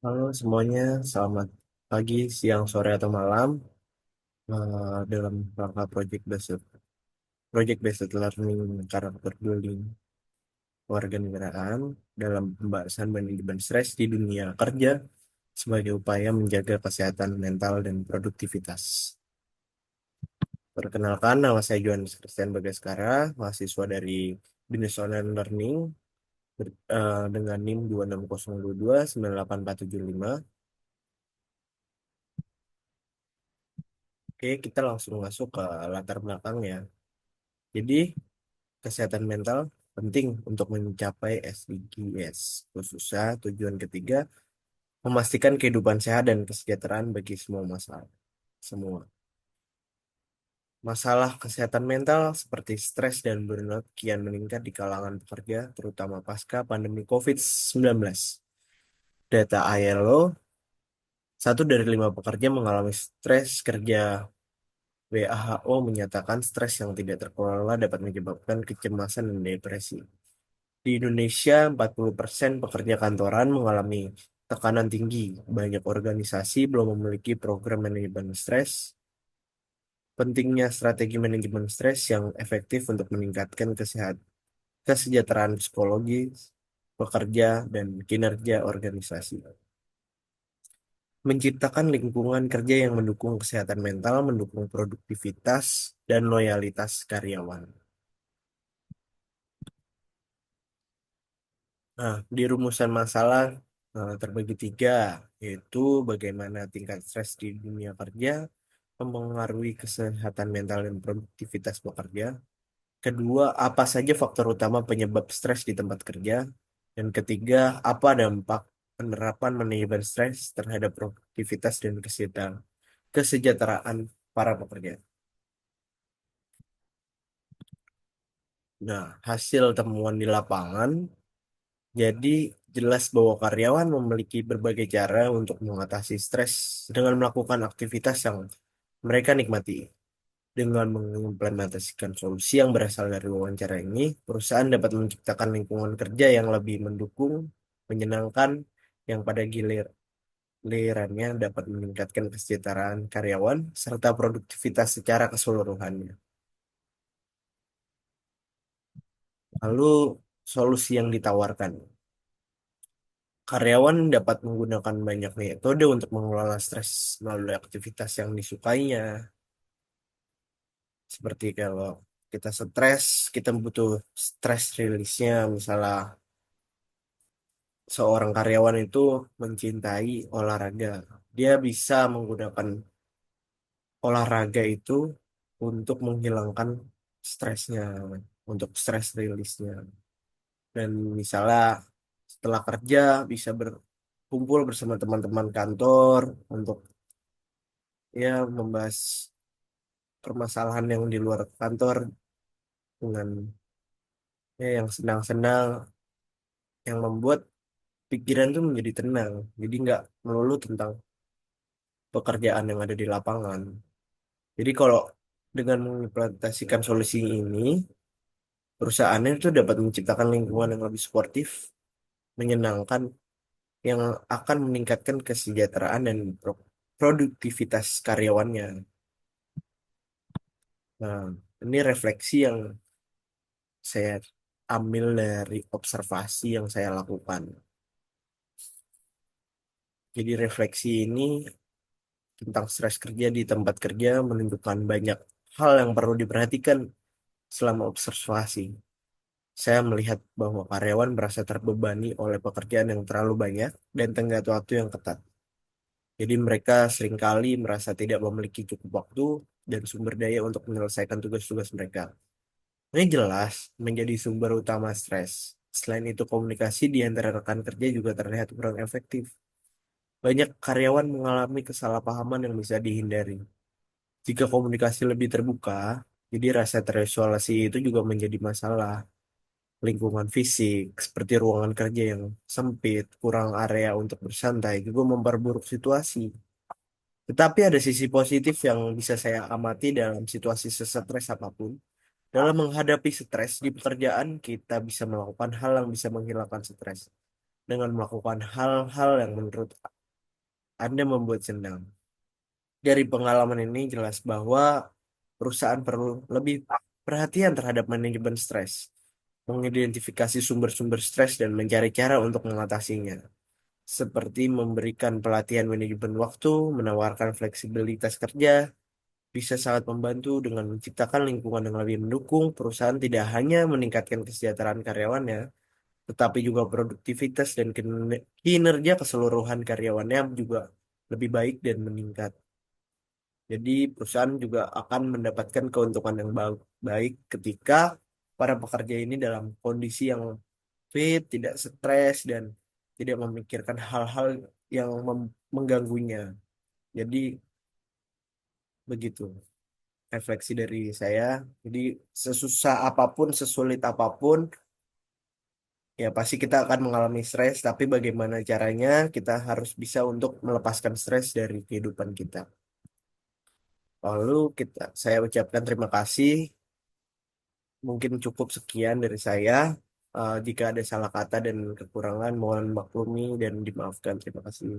Halo semuanya, selamat pagi, siang, sore, atau malam. Dalam rangka project based learning karakter building warga negaraan dalam pembahasan manajemen stres di dunia kerja sebagai upaya menjaga kesehatan mental dan produktivitas. Perkenalkan, nama saya Johannes Christian Bagaskara, mahasiswa dari Business Online Learning dengan NIM 2602298475. Oke, kita langsung masuk ke latar belakangnya. Jadi, kesehatan mental penting untuk mencapai SDGs, khususnya tujuan ketiga, memastikan kehidupan sehat dan kesejahteraan bagi semua. Masalah kesehatan mental seperti stres dan burnout kian meningkat di kalangan pekerja, terutama pasca pandemi COVID-19. Data ILO, 1 dari 5 pekerja mengalami stres kerja. WHO menyatakan stres yang tidak terkelola dapat menyebabkan kecemasan dan depresi. Di Indonesia, 40% pekerja kantoran mengalami tekanan tinggi. Banyak organisasi belum memiliki program manajemen stres. Pentingnya strategi manajemen stres yang efektif untuk meningkatkan kesejahteraan psikologis, pekerja, dan kinerja organisasi. Menciptakan lingkungan kerja yang mendukung kesehatan mental, mendukung produktivitas, dan loyalitas karyawan. Nah, di rumusan masalah terbagi 3, yaitu bagaimana tingkat stres di dunia kerja mempengaruhi kesehatan mental dan produktivitas pekerja. Kedua, apa saja faktor utama penyebab stres di tempat kerja. Dan ketiga, apa dampak penerapan manajemen stres terhadap produktivitas dan kesejahteraan para pekerja. Nah, hasil temuan di lapangan, jadi jelas bahwa karyawan memiliki berbagai cara untuk mengatasi stres dengan melakukan aktivitas yang mereka nikmati. Dengan mengimplementasikan solusi yang berasal dari wawancara ini, perusahaan dapat menciptakan lingkungan kerja yang lebih mendukung, menyenangkan, yang pada gilirannya dapat meningkatkan kesejahteraan karyawan serta produktivitas secara keseluruhannya. Lalu, solusi yang ditawarkan. Karyawan dapat menggunakan banyak metode untuk mengelola stres melalui aktivitas yang disukainya. Seperti kalau kita stres, kita butuh stress release-nya. Misalnya seorang karyawan itu mencintai olahraga. Dia bisa menggunakan olahraga itu untuk menghilangkan stresnya, untuk stress release-nya. Dan misalnya setelah kerja bisa berkumpul bersama teman-teman kantor untuk ya membahas permasalahan yang di luar kantor dengan ya yang senang-senang yang membuat pikiran tuh menjadi tenang. Jadi nggak melulu tentang pekerjaan yang ada di lapangan. Jadi kalau dengan mengimplementasikan solusi ini, perusahaannya itu dapat menciptakan lingkungan yang lebih sportif, menyenangkan, yang akan meningkatkan kesejahteraan dan produktivitas karyawannya. Nah, ini refleksi yang saya ambil dari observasi yang saya lakukan. Jadi refleksi ini tentang stres kerja di tempat kerja menunjukkan banyak hal yang perlu diperhatikan selama observasi. Saya melihat bahwa karyawan merasa terbebani oleh pekerjaan yang terlalu banyak dan tenggat waktu yang ketat. Jadi mereka seringkali merasa tidak memiliki cukup waktu dan sumber daya untuk menyelesaikan tugas-tugas mereka. Ini jelas menjadi sumber utama stres. Selain itu, komunikasi di antara rekan kerja juga terlihat kurang efektif. Banyak karyawan mengalami kesalahpahaman yang bisa dihindari. Jika komunikasi lebih terbuka, jadi rasa terisolasi itu juga menjadi masalah. Lingkungan fisik, seperti ruangan kerja yang sempit, kurang area untuk bersantai, juga memperburuk situasi. Tetapi ada sisi positif yang bisa saya amati dalam situasi sesetres apapun. Dalam menghadapi stres di pekerjaan, kita bisa melakukan hal yang bisa menghilangkan stres. Dengan melakukan hal-hal yang menurut Anda membuat senang. Dari pengalaman ini jelas bahwa perusahaan perlu lebih perhatian terhadap manajemen stres, mengidentifikasi sumber-sumber stres dan mencari cara untuk mengatasinya, seperti memberikan pelatihan manajemen waktu, menawarkan fleksibilitas kerja, bisa sangat membantu dengan menciptakan lingkungan yang lebih mendukung. Perusahaan tidak hanya meningkatkan kesejahteraan karyawannya, tetapi juga produktivitas dan kinerja keseluruhan karyawannya juga lebih baik dan meningkat. Jadi perusahaan juga akan mendapatkan keuntungan yang baik ketika para pekerja ini dalam kondisi yang fit, tidak stres, dan tidak memikirkan hal-hal yang mengganggunya. Jadi begitu refleksi dari saya. Jadi sesusah apapun, sesulit apapun, ya pasti kita akan mengalami stres, tapi bagaimana caranya kita harus bisa untuk melepaskan stres dari kehidupan kita. Lalu saya ucapkan terima kasih. Mungkin cukup sekian dari saya. Jika ada salah kata dan kekurangan, mohon maklumi dan dimaafkan. Terima kasih.